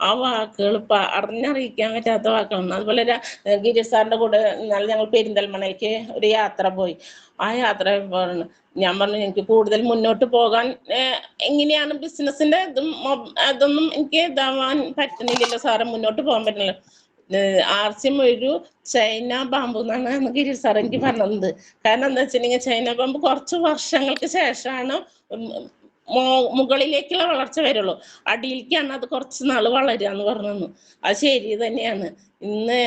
ആ വാക്കുകൾ അറിഞ്ഞറിയിക്കാൻ പറ്റാത്ത വാക്കുകളാണ്. അതുപോലെ ഗിരീഷ് സാറിന്റെ കൂടെ ഇന്നാളെ ഞങ്ങൾ പെരിന്തൽമണ്ണയ്ക്ക് ഒരു യാത്ര പോയി. ആ യാത്ര ഞാൻ പറഞ്ഞു എനിക്ക് കൂടുതൽ മുന്നോട്ട് പോകാൻ എങ്ങനെയാണ് ബിസിനസിന്റെ അതൊന്നും എനിക്ക് ഇതാവാൻ പറ്റുന്നില്ലല്ലോ സാറെ, മുന്നോട്ട് പോകാൻ പറ്റുന്നില്ല. ആർസ്യം ഒരു ചൈന ബാമ്പു എന്നാണ് ഗിരീഷ് സാർ എനിക്ക് പറഞ്ഞത്. കാരണം എന്താ വെച്ചിട്ടുണ്ടെങ്കിൽ ചൈന ബാമ്പ് കുറച്ച് വർഷങ്ങൾക്ക് ശേഷമാണ് മുകളിലേക്കുള്ള വളർച്ച വരുള്ളൂ, അടിയിലേക്കാണ് അത് കുറച്ച് നാള് വളരുക എന്ന് പറഞ്ഞു. അത് ശരി തന്നെയാണ്. ഇന്ന്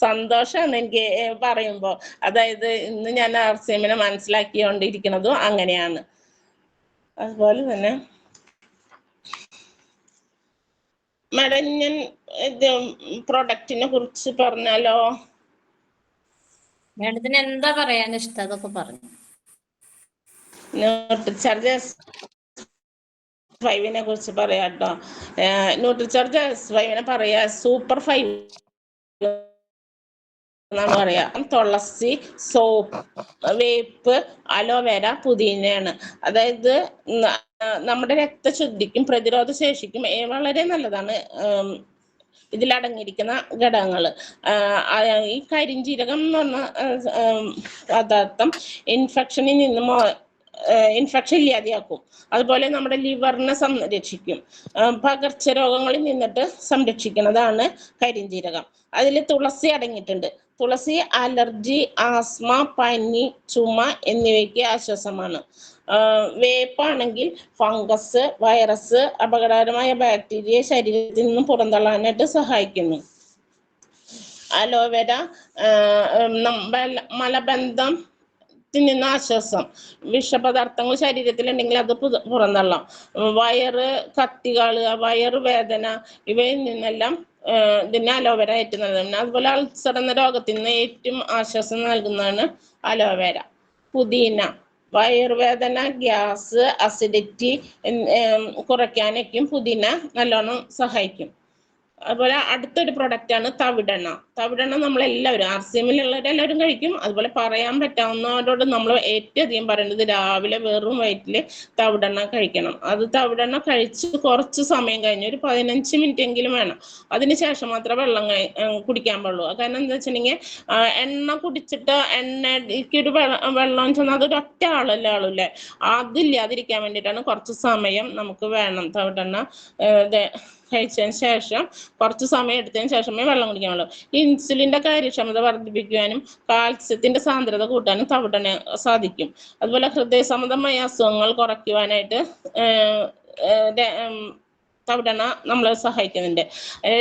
സന്തോഷമാണ് എനിക്ക് പറയുമ്പോ. അതായത് ഇന്ന് ഞാൻ ആർസിഎമ്മിനെ മനസ്സിലാക്കിക്കൊണ്ടിരിക്കുന്നതും അങ്ങനെയാണ്. അതുപോലെ തന്നെ മാഡം ഞാൻ ഇത് പ്രൊഡക്റ്റിനെ കുറിച്ച് പറഞ്ഞാലോ? മാഡത്തിന് എന്താ പറയാൻ ഇഷ്ടം അതൊക്കെ പറഞ്ഞു. ന്യൂട്രിചാർജ് S5നെ കുറിച്ച് പറയാട്ടോ. ന്യൂട്രിചാർജ് S5നെ പറയാ സൂപ്പർ 5 എന്നാണ് പറയാ. തുളസി, സോപ്പ്, വേപ്പ്, അലോവേര, പുതിനയാണ്. അതായത് നമ്മുടെ രക്തശുദ്ധിക്കും പ്രതിരോധ ശേഷിക്കും വളരെ നല്ലതാണ് ഇതിലടങ്ങിയിരിക്കുന്ന ഘടകങ്ങൾ. ഈ കരിഞ്ജീരകം എന്ന് പറഞ്ഞ പദാർത്ഥം ഇൻഫെക്ഷനിൽ നിന്നും ഇൻഫെക്ഷൻ ഇല്ലാതെയാക്കും. അതുപോലെ നമ്മുടെ ലിവറിനെ സംരക്ഷിക്കും. പകർച്ചരോഗങ്ങളിൽ നിന്നിട്ട് സംരക്ഷിക്കുന്നതാണ് കരിഞ്ജീരകം. അതിൽ തുളസി അടങ്ങിയിട്ടുണ്ട്. തുളസി അലർജി, ആസ്മ, പനി, ചുമ എന്നിവയ്ക്ക് ആശ്വാസമാണ്. വേപ്പാണെങ്കിൽ ഫംഗസ്, വൈറസ്, അപകടകരമായ ബാക്ടീരിയ ശരീരത്തിൽ നിന്നും പുറന്തള്ളാനായിട്ട് സഹായിക്കുന്നു. അലോവേര മലബന്ധം നിന്ന് ആശ്വാസം, വിഷപദാർത്ഥങ്ങൾ ശരീരത്തിലുണ്ടെങ്കിൽ അത് പുറന്തള്ളാം. വയറ് കത്തികള്, വയറ് വേദന ഇവയിൽ നിന്നെല്ലാം ഇതിന് അലോവേര ഏറ്റവും നല്ലതാണ്. അതുപോലെ അൾസർ എന്ന രോഗത്തിൽ നിന്ന് ഏറ്റവും ആശ്വാസം നൽകുന്നതാണ് അലോവേര. പുതിന വയറുവേദന, ഗ്യാസ്, അസിഡിറ്റി കുറയ്ക്കാനൊക്കെയും പുതിന നല്ലോണം സഹായിക്കും. അതുപോലെ അടുത്തൊരു പ്രൊഡക്റ്റാണ് തവിടെണ്ണ. തവിടെണ്ണ നമ്മളെല്ലാവരും ആർസിഎമ്മിലുള്ളവരെല്ലാവരും കഴിക്കും. അതുപോലെ പറയാൻ പറ്റാവുന്നവരോട് നമ്മൾ ഏറ്റവും അധികം പറയുന്നത് രാവിലെ വെറും വയറ്റിൽ തവിടെണ്ണ കഴിക്കണം. അത് തവിടെണ്ണ കഴിച്ച് കുറച്ച് സമയം കഴിഞ്ഞ് ഒരു 15 മിനിറ്റ് എങ്കിലും വേണം. അതിനുശേഷം മാത്രമേ വെള്ളം കുടിക്കാൻ പാടുള്ളൂ. കാരണം എന്താ വെച്ചിട്ടുണ്ടെങ്കിൽ എണ്ണ കുടിച്ചിട്ട് എണ്ണയ്ക്കൊരു വെള്ളം ചെന്നാൽ അതൊരു ഒറ്റ ആളില്ലേ, അതില്ലാതിരിക്കാൻ വേണ്ടിയിട്ടാണ് കുറച്ച് സമയം നമുക്ക് വേണം. തവിടെണ്ണ കഴിച്ചതിന് ശേഷം കുറച്ച് സമയം എടുത്തതിന് ശേഷമേ വെള്ളം കുടിക്കാനുള്ളൂ. ഇൻസുലിന്റെ കാര്യക്ഷമത വർദ്ധിപ്പിക്കുവാനും കാൽസ്യത്തിന്റെ സാന്ദ്രത കൂട്ടാനും തവിടെണ്ണ സാധിക്കും. അതുപോലെ ഹൃദയ സംബന്ധമായ അസുഖങ്ങൾ കുറയ്ക്കുവാനായിട്ട് തവിടെണ്ണ നമ്മളെ സഹായിക്കുന്നുണ്ട്.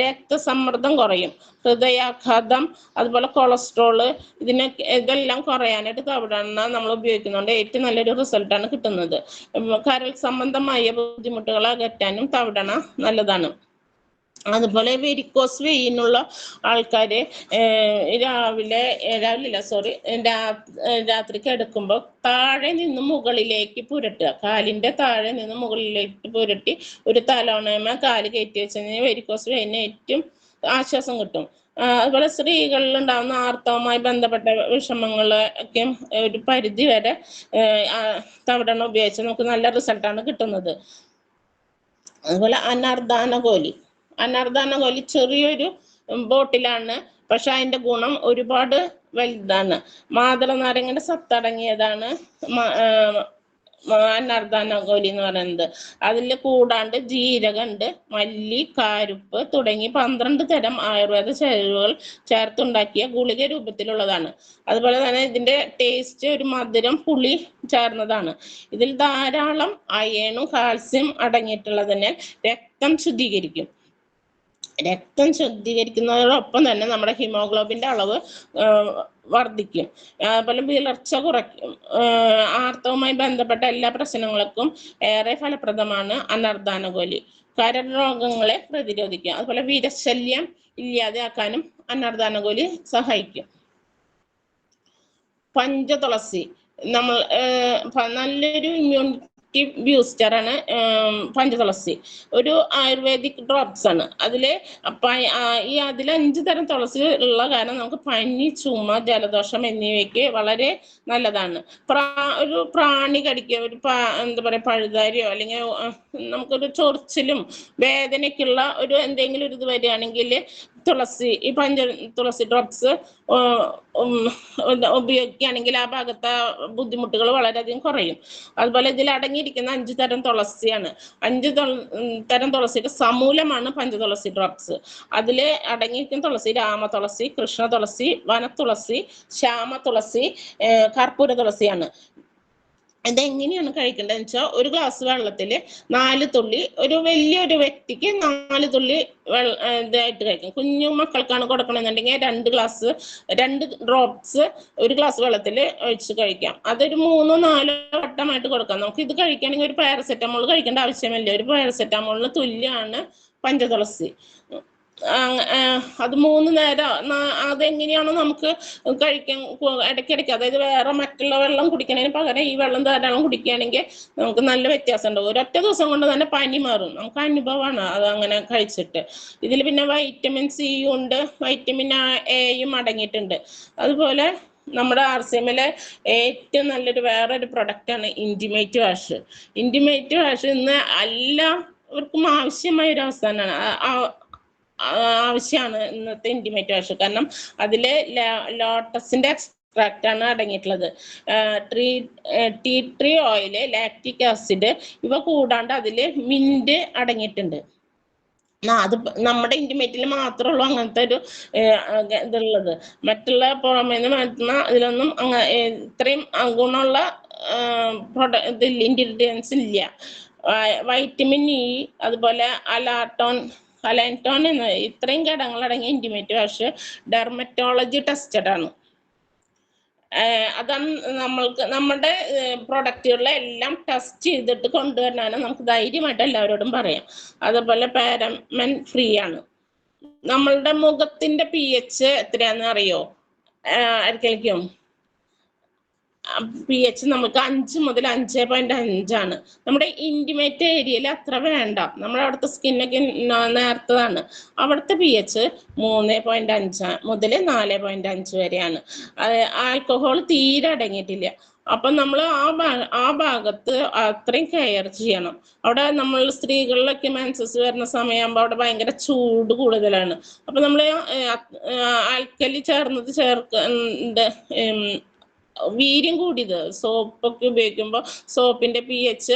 രക്തസമ്മർദ്ദം കുറയും, ഹൃദയാഘാതം, അതുപോലെ കൊളസ്ട്രോള് ഇതെല്ലാം കുറയാനായിട്ട് തവിടെണ്ണ നമ്മൾ ഉപയോഗിക്കുന്നുണ്ട്. ഏറ്റവും നല്ലൊരു റിസൾട്ടാണ് കിട്ടുന്നത്. കരൾ സംബന്ധമായ ബുദ്ധിമുട്ടുകൾ അകറ്റാനും തവിടെണ്ണ നല്ലതാണ്. അതുപോലെ വെരിക്കോസ് വെയിനുള്ള ആൾക്കാര് രാത്രി കിടക്കുമ്പോൾ താഴെ നിന്ന് മുകളിലേക്ക് പുരട്ടുക. കാലിന്റെ താഴെ നിന്ന് മുകളിലേക്ക് പുരട്ടി ഒരു തലോണമ കാല് കയറ്റി വെച്ച് വെരിക്കോസ് വെയിന് ഏറ്റവും ആശ്വാസം കിട്ടും. അതുപോലെ സ്ത്രീകളിൽ ഉണ്ടാകുന്ന ആർത്തവവുമായി ബന്ധപ്പെട്ട വിഷമങ്ങളൊക്കെ ഒരു പരിധി വരെ തവിടെണ്ണ ഉപയോഗിച്ച് നമുക്ക് നല്ല റിസൾട്ടാണ് കിട്ടുന്നത്. അതുപോലെ അനാർദാന ഗോലി ചെറിയൊരു ബോട്ടിലാണ്, പക്ഷെ അതിന്റെ ഗുണം ഒരുപാട് വലുതാണ്. മാതള നാരങ്ങയുടെ സത്തടങ്ങിയതാണ് അനാർദാന ഗോലി എന്ന് പറയുന്നത്. അതിൽ കൂടാണ്ട് ജീരകമുണ്ട്, മല്ലി, കാരുപ്പ് തുടങ്ങി 12 തരം ആയുർവേദ ചേരുവകൾ ചേർത്തുണ്ടാക്കിയ ഗുളിക രൂപത്തിലുള്ളതാണ്. അതുപോലെ തന്നെ ഇതിന്റെ ടേസ്റ്റ് ഒരു മധുരം പുളി ചേർന്നതാണ്. ഇതിൽ ധാരാളം അയണും കാൽസ്യം അടങ്ങിയിട്ടുള്ളതിനാൽ രക്തം ശുദ്ധീകരിക്കും. രക്തം ശുദ്ധീകരിക്കുന്നതോടൊപ്പം തന്നെ നമ്മുടെ ഹിമോഗ്ലോബിന്റെ അളവ് വർദ്ധിക്കും. അതുപോലെ വിളർച്ച കുറയ്ക്കും. ആർത്തവവുമായി ബന്ധപ്പെട്ട എല്ലാ പ്രശ്നങ്ങൾക്കും ഏറെ ഫലപ്രദമാണ് അനാർദാന ഗോലി. കരൾ രോഗങ്ങളെ പ്രതിരോധിക്കും. അതുപോലെ വിരശല്യം ഇല്ലാതെയാക്കാനും അനാർദാന ഗോലി സഹായിക്കും. പഞ്ചതുളസി നമ്മൾ നല്ലൊരു ബൂസ്റ്റർ ആണ് പഞ്ചതുളസി. ഒരു ആയുർവേദിക് ഡ്രോപ്സ് ആണ്. അതില് ഈ അതിൽ 5 തരം തുളസി ഉള്ള കാരണം നമുക്ക് പനി, ചുമ, ജലദോഷം എന്നിവയ്ക്ക് വളരെ നല്ലതാണ്. ഒരു പ്രാണി കടിക്കുക, എന്താ പറയാ, പഴുതാരിയോ അല്ലെങ്കിൽ നമുക്കൊരു ചൊറിച്ചിലും വേദനയ്ക്കുള്ള ഒരു എന്തെങ്കിലും ഒരു ഇത് വരികയാണെങ്കിൽ ഈ തുളസി ഡ്രോപ്സ് ഉപയോഗിക്കുകയാണെങ്കിൽ ആ ഭാഗത്തെ ബുദ്ധിമുട്ടുകൾ വളരെയധികം കുറയും. അതുപോലെ ഇതിൽ അടങ്ങിയിരിക്കുന്ന 5 തരം തുളസിയാണ്. 5 തരം തുളസിയുടെ സമൂലമാണ് പഞ്ചതുളസി ഡ്രോപ്സ്. അതിൽ അടങ്ങിയിരിക്കുന്ന തുളസി രാമതുളസി, കൃഷ്ണ തുളസി, വനത്തുളസി, ശ്യാമ തുളസി, കർപ്പൂര തുളസിയാണ്. ഇതെങ്ങനെയാണ് കഴിക്കേണ്ടതെന്ന് വെച്ചാൽ, ഒരു ഗ്ലാസ് വെള്ളത്തിൽ 4 തുള്ളി, ഒരു വലിയൊരു വ്യക്തിക്ക് 4 തുള്ളി ഇതായിട്ട് കഴിക്കും. കുഞ്ഞു മക്കൾക്കാണ് കൊടുക്കണമെന്നുണ്ടെങ്കിൽ 2 ഡ്രോപ്സ് ഒരു ഗ്ലാസ് വെള്ളത്തിൽ ഒഴിച്ച് കഴിക്കാം. അതൊരു 3-4 വട്ടമായിട്ട് കൊടുക്കാം. നമുക്ക് ഇത് കഴിക്കുകയാണെങ്കിൽ ഒരു പാരസെറ്റമോൾ കഴിക്കേണ്ട ആവശ്യമില്ല. ഒരു പാരസെറ്റമോളിന് തുല്യമാണ് പഞ്ചതുളസി. അത് 3 നേരം അതെങ്ങനെയാണോ നമുക്ക് കഴിക്കാൻ ഇടയ്ക്കിടയ്ക്ക്, അതായത് വേറെ മറ്റുള്ള വെള്ളം കുടിക്കുന്നതിന് പകരം ഈ വെള്ളം ധാരാളം കുടിക്കുകയാണെങ്കിൽ നമുക്ക് നല്ല വ്യത്യാസം ഉണ്ടാവും. ഒരൊറ്റ ദിവസം കൊണ്ട് തന്നെ പനി മാറും. നമുക്ക് അനുഭവമാണ് അത് അങ്ങനെ കഴിച്ചിട്ട്. ഇതിൽ പിന്നെ വൈറ്റമിൻ സി ഉണ്ട്, വൈറ്റമിൻ എയും അടങ്ങിയിട്ടുണ്ട്. അതുപോലെ നമ്മുടെ RCMലെ ഏറ്റവും നല്ലൊരു വേറൊരു പ്രൊഡക്റ്റാണ് ഇൻറ്റിമേറ്റ് വാഷ്. ഇൻറ്റിമേറ്റ് വാഷ് ഇന്ന് എല്ലാവർക്കും ആവശ്യമായ ഒരു അവസ്ഥയാണ്, ആവശ്യമാണ് ഇന്നത്തെ ഇൻറ്റിമേറ്റ് വാഷ്. കാരണം അതില് ലോട്ടസിന്റെ എക്സ്ട്രാക്റ്റ് ആണ് അടങ്ങിയിട്ടുള്ളത്. Tea tree oil, lactic acid ഇവ കൂടാണ്ട് അതില് മിന്റ് അടങ്ങിയിട്ടുണ്ട്. അത് നമ്മുടെ ഇൻറ്റിമേറ്റിൽ മാത്രമേ ഉള്ളൂ അങ്ങനത്തെ ഒരു ഇതുള്ളത്. മറ്റുള്ള പുറമേന്ന് മാറ്റുന്ന ഇതിലൊന്നും ഇത്രയും ഗുണമുള്ള ഇൻഗ്രീഡിയൻസ് ഇല്ല. വൈറ്റമിൻ ഇ, അതുപോലെ അലാന്റോൺ ഇത്രയും ഘടകങ്ങളടങ്ങിയ ഇൻറ്റിമേറ്റ് വാഷ് ഡെർമറ്റോളജി ടെസ്റ്റഡ് ആണ്. അതാണ് നമ്മുടെ പ്രൊഡക്റ്റുകളിലെ എല്ലാം ടെസ്റ്റ് ചെയ്തിട്ട് കൊണ്ടുവരാനാണ് നമുക്ക് ധൈര്യമായിട്ട് എല്ലാവരോടും പറയാം. അതുപോലെ പാരബൻ ഫ്രീ ആണ്. നമ്മളുടെ മുഖത്തിന്റെ pH എത്രയാന്ന് അറിയോ? ആർക്കെങ്കിലും pH നമുക്ക് 5 മുതൽ 5.5 ആണ്. നമ്മുടെ ഇന്റിമേറ്റ് ഏരിയയിൽ അത്ര വേണ്ട. നമ്മുടെ അവിടുത്തെ സ്കിന്നൊക്കെ നേർത്തതാണ്. അവിടുത്തെ pH 3.5 മുതൽ 4.5 വരെയാണ്. ആൽക്കഹോൾ തീരെ അടങ്ങിയിട്ടില്ല. അപ്പൊ നമ്മൾ ആ ഭാഗത്ത് അത്രയും കെയർ ചെയ്യണം. അവിടെ നമ്മൾ സ്ത്രീകളിലൊക്കെ മെൻസസ് വരുന്ന സമയമാകുമ്പോൾ അവിടെ ഭയങ്കര ചൂട് കൂടുതലാണ്. അപ്പൊ നമ്മൾ ആൽക്കലി ചേർക്കുന്നുണ്ട്. വീര്യം കൂടിയത് സോപ്പൊക്കെ ഉപയോഗിക്കുമ്പോൾ സോപ്പിന്റെ pH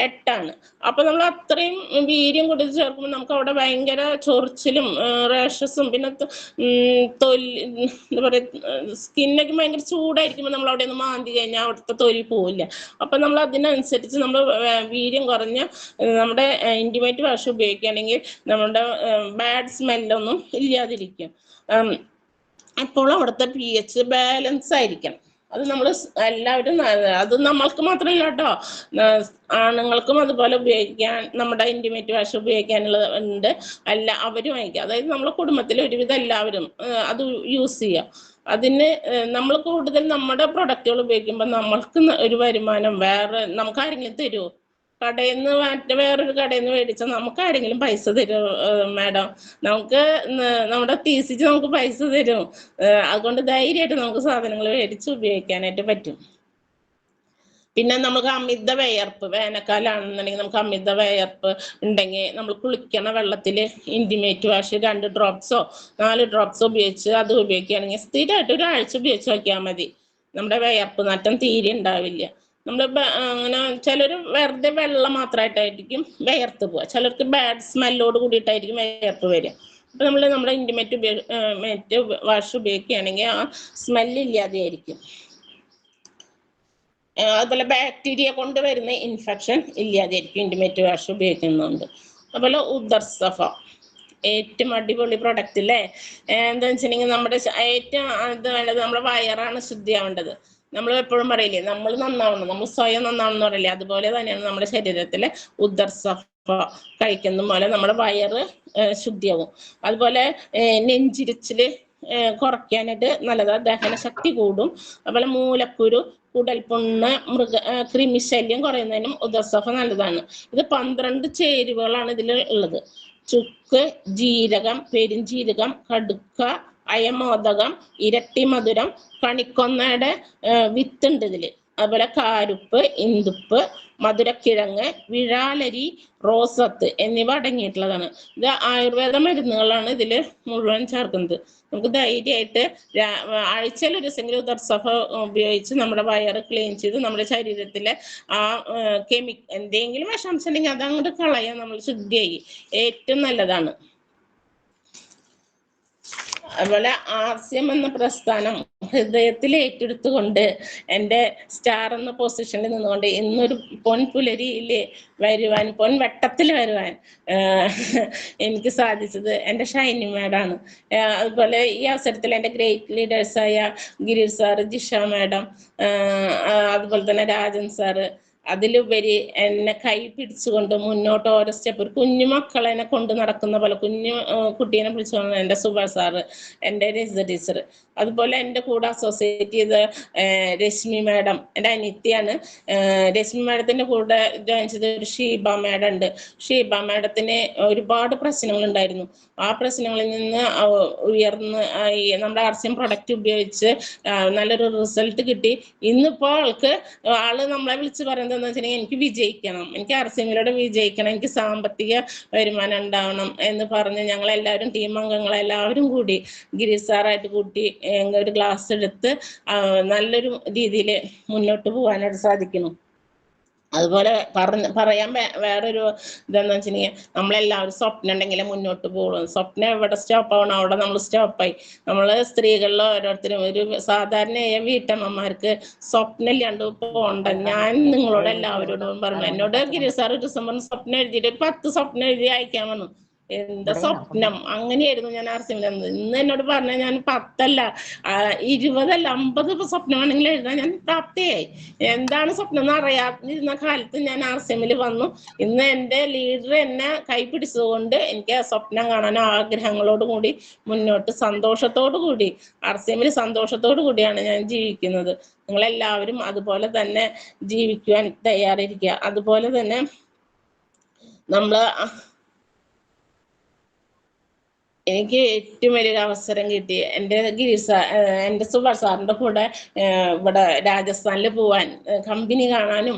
8 ആണ്. അപ്പൊ നമ്മൾ അത്രയും വീര്യം കൂടിയത് ചേർക്കുമ്പോൾ നമുക്ക് അവിടെ ഭയങ്കര ചൊറിച്ചിലും റാഷസും പിന്നെ എന്താ പറയാ, സ്കിന്നൊക്കെ ഭയങ്കര ചൂടായിരിക്കുമ്പോൾ നമ്മൾ അവിടെ ഒന്ന് മാന്തി കഴിഞ്ഞാൽ അവിടുത്തെ തൊലി പോവില്ല. അപ്പൊ നമ്മൾ അതിനനുസരിച്ച് നമ്മൾ വീര്യം കുറഞ്ഞ നമ്മുടെ ഇന്റിമേറ്റ് വാഷ് ഉപയോഗിക്കുകയാണെങ്കിൽ നമ്മുടെ ബാഡ് സ്മെല്ലൊന്നും ഇല്ലാതിരിക്കും. അപ്പോൾ അവിടുത്തെ pH ബാലൻസ് ആയിരിക്കണം. അത് നമ്മൾ എല്ലാവരും, അത് നമ്മൾക്ക് മാത്രമല്ല കേട്ടോ, ആണുങ്ങൾക്കും അതുപോലെ ഉപയോഗിക്കാൻ, നമ്മുടെ ഇന്റിമേറ്റ് വാഷ് ഉപയോഗിക്കാനുള്ളത് ഉണ്ട്. അവരും വാങ്ങിക്കുക. അതായത് നമ്മളെ കുടുംബത്തിൽ ഒരുവിധം എല്ലാവരും അത് യൂസ് ചെയ്യുക. അതിന് നമ്മൾ കൂടുതൽ നമ്മുടെ പ്രൊഡക്റ്റുകൾ ഉപയോഗിക്കുമ്പോൾ നമ്മൾക്ക് ഒരു വരുമാനം വേറെ നമുക്ക് ആരെങ്കിലും തരുമോ? കടയിൽ നിന്ന് വേറൊരു കടയിൽ നിന്ന് മേടിച്ചാൽ നമുക്ക് ആരെങ്കിലും പൈസ തരും മാഡം? നമുക്ക് നമ്മുടെ TCG നമുക്ക് പൈസ തരും. അതുകൊണ്ട് ധൈര്യമായിട്ട് നമുക്ക് സാധനങ്ങൾ മേടിച്ച് ഉപയോഗിക്കാനായിട്ട് പറ്റും. പിന്നെ നമുക്ക് അമിത വിയർപ്പ്, വേനൽക്കാലാണെന്നുണ്ടെങ്കിൽ നമുക്ക് അമിത വിയർപ്പ് ഉണ്ടെങ്കിൽ നമ്മൾ കുളിക്കണ വെള്ളത്തിൽ ഇൻറ്റിമേറ്റ് വാഷ് 2 ഡ്രോപ്സോ 4 ഡ്രോപ്സോ ഉപയോഗിച്ച് അത് ഉപയോഗിക്കുകയാണെങ്കിൽ സ്ഥിരമായിട്ട് ഒരാഴ്ച ഉപയോഗിച്ച് നോക്കിയാൽ മതി. നമ്മുടെ വിയർപ്പ് നാറ്റം തീരെ ഉണ്ടാവില്ല. നമ്മൾ അങ്ങനെ ചിലർ വെറുതെ വെള്ളം മാത്രമായിട്ടായിരിക്കും വിയർത്ത് പോവുക. ചിലർക്ക് ബാഡ് സ്മെല്ലോട് കൂടിയിട്ടായിരിക്കും വിയർപ്പ് വരിക. അപ്പൊ നമ്മുടെ ഇന്റിമേറ്റ് വാഷ് ഉപയോഗിക്കുകയാണെങ്കിൽ ആ സ്മെല്ലില്ലാതെ ആയിരിക്കും. അതുപോലെ ബാക്ടീരിയ കൊണ്ട് വരുന്ന ഇൻഫെക്ഷൻ ഇല്ലാതെയായിരിക്കും ഇന്റിമേറ്റ് വാഷ് ഉപയോഗിക്കുന്നുണ്ട്. അതുപോലെ ഉദർസഫ ഏറ്റവും അടിപൊളി പ്രൊഡക്റ്റ് അല്ലേ? എന്താണെന്ന് വെച്ചിട്ടുണ്ടെങ്കിൽ നമ്മുടെ ഏറ്റവും ഇത് വേണ്ടത് നമ്മുടെ വയറാണ് ശുദ്ധിയാവേണ്ടത്. നമ്മൾ എപ്പോഴും പറയില്ലേ, നമ്മൾ നന്നാവണം, നമ്മൾ സ്വയം നന്നാവണം എന്ന് പറയില്ലേ? അതുപോലെ തന്നെയാണ് നമ്മുടെ ശരീരത്തിലെ ഉദർസഫ കഴിക്കുന്ന പോലെ നമ്മുടെ വയറ് ശുദ്ധിയാവും. അതുപോലെ നെഞ്ചിരിച്ചില് കുറയ്ക്കാനായിട്ട് നല്ലതാണ്. ദഹനശക്തി കൂടും. അതുപോലെ മൂലക്കുരു, കുടൽപുണ്ണ്, കൃമിശല്യം കുറയുന്നതിനും ഉദർസഫ നല്ലതാണ്. ഇത് 12 ചേരുവകളാണ് ഇതിൽ ഉള്ളത്. ചുക്ക്, ജീരകം, പെരുംജീരകം, കടുക്ക, അയമോദകം, ഇരട്ടി മധുരം, കണിക്കൊന്നയുടെ വിത്തുണ്ട് ഇതില്. അതുപോലെ കാരുപ്പ്, ഇന്ദുപ്പ്, മധുരക്കിഴങ്ങ്, വിഴാലരി, റോസത്ത് എന്നിവ അടങ്ങിയിട്ടുള്ളതാണ്. ഇത് ആയുർവേദ മരുന്നുകളാണ് ഇതിൽ മുഴുവൻ ചേർക്കുന്നത്. നമുക്ക് ധൈര്യമായിട്ട് ആഴ്ചയിൽ ഒരു ദിവസമെങ്കിലും ഉദർസഫ ഉപയോഗിച്ച് നമ്മുടെ വയറ് ക്ലീൻ ചെയ്ത് നമ്മുടെ ശരീരത്തിലെ ആ എന്തെങ്കിലും വിഷാംശം ഉണ്ടെങ്കിൽ അതങ്ങോട്ട് കളയാൻ നമ്മൾ ശുദ്ധിയായി ഏറ്റവും നല്ലതാണ്. അതുപോലെ ആസ്യം എന്ന പ്രസ്ഥാനം ഹൃദയത്തിൽ ഏറ്റെടുത്തുകൊണ്ട് എൻ്റെ സ്റ്റാർ എന്ന പൊസിഷനിൽ നിന്നുകൊണ്ട് ഇന്നൊരു പൊൻപുലരിയിൽ വരുവാൻ, പൊൻവട്ടത്തിൽ വരുവാൻ എനിക്ക് സാധിച്ചത് എൻ്റെ ഷൈനി മാഡാണ്. അതുപോലെ ഈ അവസരത്തിൽ എൻ്റെ ഗ്രേറ്റ് ലീഡേഴ്സായ ഗിരീഷ് സാറ്, ജിഷ മാഡം, അതുപോലെ തന്നെ രാജൻ സാറ്, അതിലുപരി എന്നെ കൈ പിടിച്ചുകൊണ്ട് മുന്നോട്ട് ഓരോ സ്റ്റെപ്പ്, ഒരു കുഞ്ഞു മക്കളെ കൊണ്ട് നടക്കുന്ന പോലെ കുഞ്ഞു കുട്ടീനെ പിടിച്ചുകൊണ്ട് എൻ്റെ സുഭാഷ് സാറ്, എൻ്റെ രജിത ടീച്ചർ, അതുപോലെ എൻ്റെ കൂടെ അസോസിയേറ്റ് ചെയ്ത രശ്മി മാഡം, എൻ്റെ അനിത്യാണ്. രശ്മി മാഡത്തിൻ്റെ കൂടെ ജോയിൻ ചെയ്ത ഒരു ഷീബ മാഡം ഉണ്ട്. ഷീബ മാഡത്തിന് ഒരുപാട് പ്രശ്നങ്ങളുണ്ടായിരുന്നു. ആ പ്രശ്നങ്ങളിൽ നിന്ന് ഉയർന്ന് നമ്മുടെ ആർസിഎം പ്രൊഡക്റ്റ് ഉപയോഗിച്ച് നല്ലൊരു റിസൾട്ട് കിട്ടി. ഇന്നിപ്പോൾ ആള് നമ്മളെ വിളിച്ച് പറയുന്നത് എന്താ വെച്ചിട്ടുണ്ടെങ്കിൽ എനിക്ക് വിജയിക്കണം, എനിക്ക് ആർസിഎമ്മിലൂടെ വിജയിക്കണം, എനിക്ക് സാമ്പത്തിക വരുമാനം ഉണ്ടാവണം എന്ന് പറഞ്ഞ് ഞങ്ങളെല്ലാവരും ടീം അംഗങ്ങളെല്ലാവരും കൂടി ഗിരീഷ് സാറായിട്ട് കൂട്ടി ഒരു ക്ലാസ് എടുത്ത് നല്ലൊരു രീതിയിൽ മുന്നോട്ട് പോകാനായിട്ട് സാധിക്കുന്നു. അതുപോലെ പറയാൻ വേറൊരു ഇതെന്ന് വെച്ചിട്ടുണ്ടെങ്കിൽ നമ്മളെല്ലാവരും സ്വപ്നം ഉണ്ടെങ്കിൽ മുന്നോട്ട് പോകും. സ്വപ്നം എവിടെ സ്റ്റോപ്പ് ആവണം അവിടെ നമ്മൾ സ്റ്റോപ്പായി. നമ്മൾ സ്ത്രീകളിൽ ഓരോരുത്തരും ഒരു സാധാരണയായ വീട്ടമ്മമാർക്ക് സ്വപ്നം ഇല്ലാണ്ട് പോകണ്ട. ഞാൻ നിങ്ങളോട് എല്ലാവരോടും പറഞ്ഞു, എന്നോട് ഗിരീഷ് സാർ ഒരു ദിവസം പറഞ്ഞു സ്വപ്നം എഴുതിയിട്ട് 10 സ്വപ്നം എഴുതി അയക്കാൻ വന്നു. എന്താ സ്വപ്നം, അങ്ങനെയായിരുന്നു ഞാൻ ആർസിഎമ്മിൽ വന്നത്. ഇന്ന് എന്നോട് പറഞ്ഞ ഞാൻ 10 അല്ല 20 അല്ല 50 സ്വപ്നമാണെങ്കിൽ എഴുതാൻ ഞാൻ പ്രാപ്തിയായി. എന്താണ് സ്വപ്നം എന്ന് അറിയാതിരുന്ന കാലത്ത് ഞാൻ ആർസിഎമ്മിൽ വന്നു. ഇന്ന് എൻ്റെ ലീഡർ എന്നെ കൈപിടിച്ചതുകൊണ്ട് എനിക്ക് സ്വപ്നം കാണാനോ ആഗ്രഹങ്ങളോട് കൂടി മുന്നോട്ട് സന്തോഷത്തോടു കൂടി ആർസിഎമ്മിൽ സന്തോഷത്തോടു കൂടിയാണ് ഞാൻ ജീവിക്കുന്നത്. നിങ്ങളെല്ലാവരും അതുപോലെ തന്നെ ജീവിക്കുവാൻ തയ്യാറിരിക്കുക. അതുപോലെ തന്നെ നമ്മള് എനിക്ക് ഏറ്റവും വലിയൊരു അവസരം കിട്ടി എൻ്റെ എൻ്റെ സുഭാഷ് സാറിൻ്റെ കൂടെ ഇവിടെ രാജസ്ഥാനിൽ പോവാൻ, കമ്പനി കാണാനും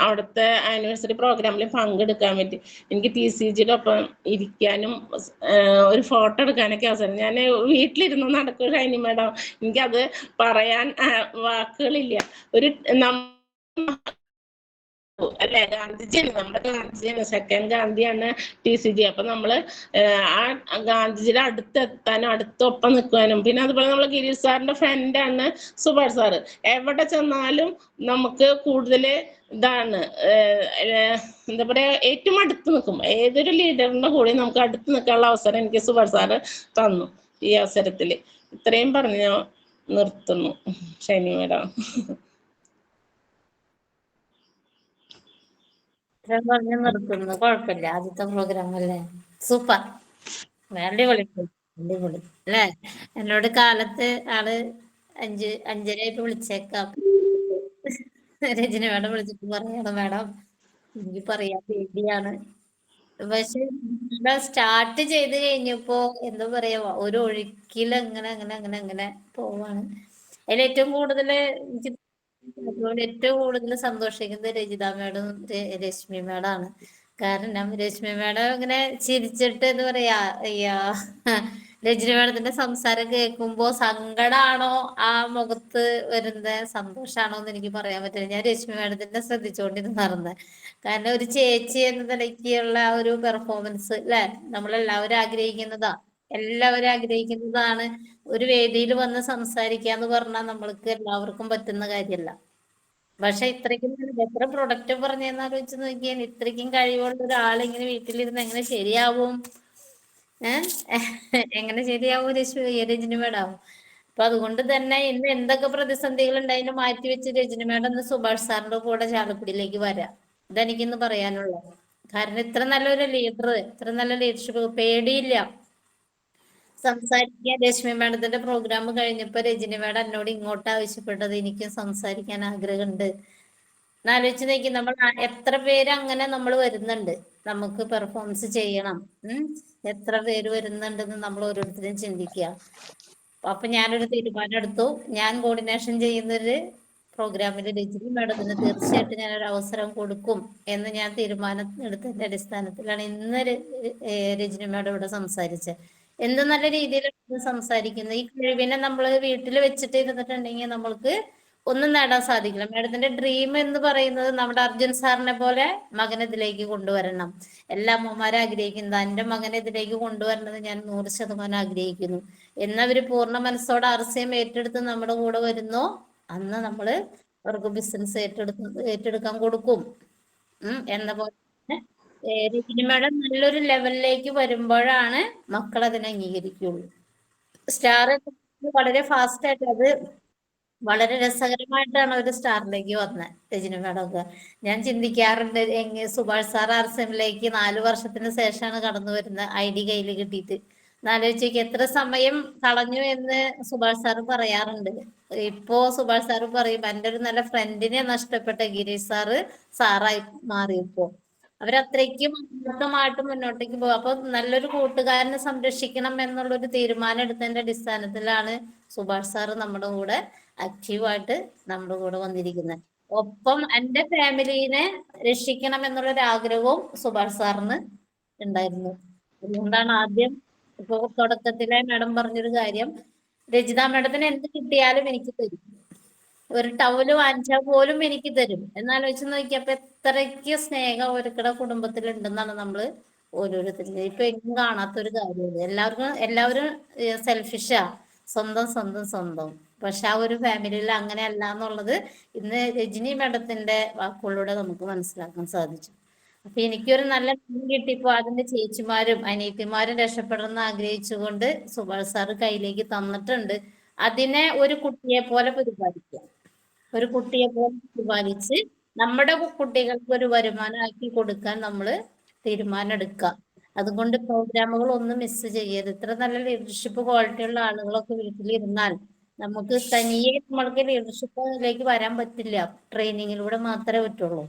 അവിടുത്തെ ആനിവേഴ്സറി പ്രോഗ്രാമിൽ പങ്കെടുക്കാൻ പറ്റി. എനിക്ക് TCGയുടെ ഒപ്പം ഇരിക്കാനും ഒരു ഫോട്ടോ എടുക്കാനൊക്കെ അവസരം. ഞാൻ വീട്ടിലിരുന്ന് നടക്കും ഷൈനി മാഡം, എനിക്കത് പറയാൻ വാക്കുകളില്ല. ഒരു അല്ലെ ഗാന്ധിജിയാണ്, നമ്മുടെ ഗാന്ധിജിയാണ്, സെക്കൻഡ് ഗാന്ധിയാണ് TCG. അപ്പൊ നമ്മള് ആ ഗാന്ധിജിയുടെ അടുത്തെത്താനും അടുത്തൊപ്പം നിൽക്കാനും, പിന്നെ അതുപോലെ നമ്മള് ഗിരീഷ് സാറിന്റെ ഫ്രണ്ടാണ് സുഭാഷ് സാറ്. എവിടെ ചെന്നാലും നമുക്ക് കൂടുതൽ ഇതാണ് എന്താ പറയാ, ഏറ്റവും അടുത്ത് നിൽക്കും. ഏതൊരു ലീഡറിന്റെ കൂടെ നമുക്ക് അടുത്ത് നിൽക്കാനുള്ള അവസരം എനിക്ക് സുഭാഷ് സാറ് തന്നു. ഈ അവസരത്തിൽ ഇത്രയും പറഞ്ഞ് ഞാൻ നിർത്തുന്നു. ഷൈനി മാഡം. പറഞ്ഞു നിർത്തുന്നു, കുഴപ്പമില്ല. ആദ്യത്തെ പ്രോഗ്രാം അല്ലേ, സൂപ്പർ, അടിപൊളി അടിപൊളി അല്ലേ. എന്നോട് കാലത്ത് ആള് 5:30 വിളിച്ചേക്കാം. രജന മേഡം വിളിച്ചിട്ട് പറയണം മാഡം എനിക്ക് പറയാൻ പേടിയാണ്. പക്ഷെ സ്റ്റാർട്ട് ചെയ്ത് കഴിഞ്ഞപ്പോ എന്താ പറയാ, ഒരു ഒഴുക്കിൽ അങ്ങനെ അങ്ങനെ അങ്ങനെ അങ്ങനെ പോവാണ്. അതിൽ ഏറ്റവും കൂടുതൽ സന്തോഷിക്കുന്നത് രജിത മേഡം രശ്മി മേഡാണ്. കാരണം രശ്മി മേഡം ഇങ്ങനെ ചിരിച്ചിട്ട് എന്താ പറയാ, അയ്യാ രജനി മേഡത്തിന്റെ സംസാരം കേൾക്കുമ്പോ സങ്കടാണോ ആ മുഖത്ത് വരുന്ന സന്തോഷാണോ എന്ന് എനിക്ക് പറയാൻ പറ്റില്ല. ഞാൻ രശ്മി മേഡത്തിന്റെ ശ്രദ്ധിച്ചുകൊണ്ടിരുന്നത്. കാരണം ഒരു ചേച്ചി എന്ന നിലയ്ക്കുള്ള ആ ഒരു പെർഫോമൻസ് അല്ലെ, നമ്മളെല്ലാവരും ആഗ്രഹിക്കുന്നതാ, എല്ലാവരും ആഗ്രഹിക്കുന്നതാണ്. ഒരു വേദിയിൽ വന്ന് സംസാരിക്കാന്ന് പറഞ്ഞാൽ നമ്മൾക്ക് എല്ലാവർക്കും പറ്റുന്ന കാര്യമല്ല. പക്ഷെ ഇത്രയ്ക്കും എത്ര പ്രൊഡക്റ്റ് പറഞ്ഞെന്ന് ആലോചിച്ച് നോക്കിയാൽ, ഇത്രയ്ക്കും കഴിവുള്ള ഒരാളിങ്ങനെ വീട്ടിലിരുന്ന് എങ്ങനെ ശരിയാവും? എങ്ങനെ ശരിയാവും രജനി മേഡം? അപ്പൊ അതുകൊണ്ട് തന്നെ ഇന്ന് എന്തൊക്കെ പ്രതിസന്ധികൾ ഉണ്ടായാലും മാറ്റി വെച്ച് രജനി മേഡം ഇന്ന് സുഭാഷ് സാറിന്റെ കൂടെ ചാലക്കുടിയിലേക്ക് വരാം. ഇതെനിക്കിന്ന് പറയാനുള്ളത്. കാരണം ഇത്ര നല്ലൊരു ലീഡർ, ഇത്ര നല്ല ലീഡർഷിപ്പ്, പേടിയില്ല. സംസാരിക്കാൻ രശ്മി മാഡത്തിന്റെ പ്രോഗ്രാം കഴിഞ്ഞപ്പോ രജനി മാഡം എന്നോട് ഇങ്ങോട്ട് ആവശ്യപ്പെട്ടത് എനിക്കും സംസാരിക്കാൻ ആഗ്രഹമുണ്ട്. എന്നാലോചിച്ച് നോക്കി, നമ്മൾ എത്ര പേര് അങ്ങനെ നമ്മൾ വരുന്നുണ്ട്, നമുക്ക് പെർഫോമൻസ് ചെയ്യണം. എത്ര പേര് വരുന്നുണ്ടെന്ന് നമ്മൾ ഓരോരുത്തരും ചിന്തിക്കുക. അപ്പൊ ഞാനൊരു തീരുമാനം എടുത്തു. ഞാൻ കോർഡിനേഷൻ ചെയ്യുന്നൊരു പ്രോഗ്രാമിൽ രജനി മാഡത്തിന് തീർച്ചയായിട്ടും ഞാനൊരു അവസരം കൊടുക്കും എന്ന് ഞാൻ തീരുമാനം എടുത്തതിന്റെ അടിസ്ഥാനത്തിലാണ് ഇന്ന് രജനി മാഡം ഇവിടെ സംസാരിച്ചത്. എന്ത് നല്ല രീതിയിലാണ് സംസാരിക്കുന്നത്. ഈ കഴിവിനെ നമ്മൾ വീട്ടിൽ വെച്ചിട്ട് ഇരുന്നിട്ടുണ്ടെങ്കിൽ നമ്മൾക്ക് ഒന്നും നേടാൻ സാധിക്കില്ല. മാഡത്തിന്റെ ഡ്രീം എന്ന് പറയുന്നത് നമ്മുടെ അർജുൻ സാറിനെ പോലെ മകനെ ഇതിലേക്ക് കൊണ്ടുവരണം. എല്ലാ അമ്മമാരും ആഗ്രഹിക്കുന്നത് എന്റെ മകനെ ഇതിലേക്ക് കൊണ്ടുവരണമെന്ന് ഞാൻ 100% ആഗ്രഹിക്കുന്നു. എന്നവര് പൂർണ്ണ മനസ്സോടെ RCM ഏറ്റെടുത്ത് നമ്മുടെ കൂടെ വരുന്നോ അന്ന് നമ്മള് അവർക്ക് ബിസിനസ് ഏറ്റെടുക്കാൻ കൊടുക്കും. എന്ന പോലെ രജനി മാഡം നല്ലൊരു ലെവലിലേക്ക് വരുമ്പോഴാണ് മക്കൾ അതിനെ അംഗീകരിക്കുള്ളൂ. സ്റ്റാർ വളരെ ഫാസ്റ്റ് ആയിട്ട് അത് വളരെ രസകരമായിട്ടാണ് ഒരു സ്റ്റാറിലേക്ക് വന്നത് രജനി മാഡം ഒക്കെ. ഞാൻ ചിന്തിക്കാറുണ്ട്, സുഭാഷ് സാർ RCMലേക്ക് 4 വർഷത്തിന് ശേഷമാണ് കടന്നു വരുന്നത് ID കയ്യിൽ കിട്ടിയിട്ട്. എന്നാലോചിച്ചേക്ക് എത്ര സമയം കളഞ്ഞു എന്ന് സുഭാഷ് സാറ് പറയാറുണ്ട്. ഇപ്പോ സുഭാഷ് സാറ് പറയും എൻ്റെ ഒരു നല്ല ഫ്രണ്ടിനെ നഷ്ടപ്പെട്ട ഗിരീഷ് സാറായി മാറിയപ്പോ അവരത്രയ്ക്കും അർത്ഥമായിട്ട് മുന്നോട്ടേക്ക് പോകും. അപ്പൊ നല്ലൊരു കൂട്ടുകാരനെ സംരക്ഷിക്കണം എന്നുള്ളൊരു തീരുമാനം എടുത്തതിന്റെ അടിസ്ഥാനത്തിലാണ് സുഭാഷ് സാറ് നമ്മുടെ കൂടെ ആക്റ്റീവായിട്ട് നമ്മുടെ കൂടെ വന്നിരിക്കുന്നത്. ഒപ്പം എൻ്റെ ഫാമിലീനെ രക്ഷിക്കണം എന്നുള്ളൊരു ആഗ്രഹവും സുഭാഷ് സാറിന് ഉണ്ടായിരുന്നു. അതുകൊണ്ടാണ് ആദ്യം ഇപ്പൊ തുടക്കത്തിലെ മാഡം പറഞ്ഞൊരു കാര്യം, രജിത മാഡത്തിന് എന്ത് കിട്ടിയാലും എനിക്ക് തരും, ഒരു ടവല് വാങ്ങിച്ചാൽ പോലും എനിക്ക് തരും. എന്നാലോചിച്ച് നോക്കിയപ്പോ എത്രയ്ക്ക് സ്നേഹം ഓരോരുത്തരുടെ കുടുംബത്തിലുണ്ടെന്നാണ് നമ്മള് ഓരോരുത്തരും ഇപ്പൊ എങ്ങും കാണാത്തൊരു കാര്യമാണ്. എല്ലാവരും സെൽഫിഷാ, സ്വന്തം സ്വന്തം സ്വന്തം. പക്ഷെ ആ ഒരു ഫാമിലിയിൽ അങ്ങനെയല്ല എന്നുള്ളത് ഇന്ന് രജനി മാഡത്തിന്റെ വാക്കുകളിലൂടെ നമുക്ക് മനസ്സിലാക്കാൻ സാധിച്ചു. അപ്പൊ എനിക്കൊരു നല്ല ടീം കിട്ടിയപ്പോ അതിന്റെ ചേച്ചിമാരും അനിയത്തിമാരും രക്ഷപ്പെടണമെന്ന് ആഗ്രഹിച്ചുകൊണ്ട് സുഭാഷ് സാറ് കയ്യിലേക്ക് തന്നിട്ടുണ്ട്. അതിനെ ഒരു കുട്ടിയെ പോലെ പരിപാലിക്കുക, ഒരു കുട്ടിയെ പോലെ പരിപാലിച്ച് നമ്മുടെ കുട്ടികൾക്ക് ഒരു വരുമാനമാക്കി കൊടുക്കാൻ നമ്മൾ തീരുമാനം എടുക്കുക. അതുകൊണ്ട് പ്രോഗ്രാമുകൾ ഒന്നും മിസ് ചെയ്യരുത്. ഇത്ര നല്ല ലീഡർഷിപ്പ് ക്വാളിറ്റി ഉള്ള ആളുകളൊക്കെ വീട്ടിലിരുന്നാൽ നമുക്ക് തനിയെ നമ്മൾക്ക് ലീഡർഷിപ്പിലേക്ക് വരാൻ പറ്റില്ല, ട്രെയിനിങ്ങിലൂടെ മാത്രമേ പറ്റുള്ളൂ.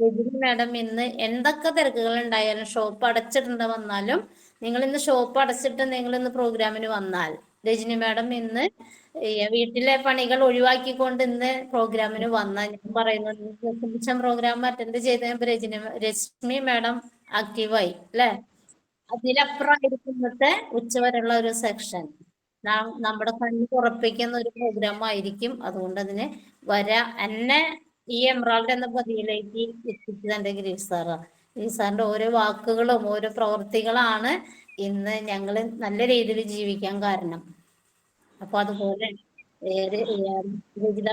രജനി മാഡം ഇന്ന് എന്തൊക്കെ തിരക്കുകൾ ഉണ്ടായാലും, ഷോപ്പ് അടച്ചിട്ടുണ്ട് വന്നാലും, നിങ്ങൾ ഇന്ന് ഷോപ്പ് അടച്ചിട്ട് നിങ്ങൾ ഇന്ന് പ്രോഗ്രാമിന് വന്നാൽ രജനി മാഡം ഇന്ന് വീട്ടിലെ പണികൾ ഒഴിവാക്കിക്കൊണ്ട് ഇന്ന് പ്രോഗ്രാമിന് വന്നാൽ ഞാൻ പറയുന്നത് പ്രോഗ്രാം അറ്റൻഡ് ചെയ്ത രശ്മി മാഡം ആക്റ്റീവായി അല്ലെ. അതിലപ്പുറമായിരിക്കും ഇന്നത്തെ ഉച്ചവരെയുള്ള ഒരു സെക്ഷൻ. നമ്മുടെ കണ്ണ് ഉറപ്പിക്കുന്ന ഒരു പ്രോഗ്രാം ആയിരിക്കും. അതുകൊണ്ട് അതിന് എന്നെ ഈ എമറാൾഡ് എന്ന പതിയിലേക്ക് എത്തിച്ചത് എന്റെ ഗിരീഷ് സാറാണ്. ഗിരീഷ് സാറിന്റെ ഓരോ വാക്കുകളും ഓരോ പ്രവർത്തികളാണ് ഇന്ന് ഞങ്ങള് നല്ല രീതിയിൽ ജീവിക്കാൻ കാരണം. അപ്പൊ അതുപോലെ രജിത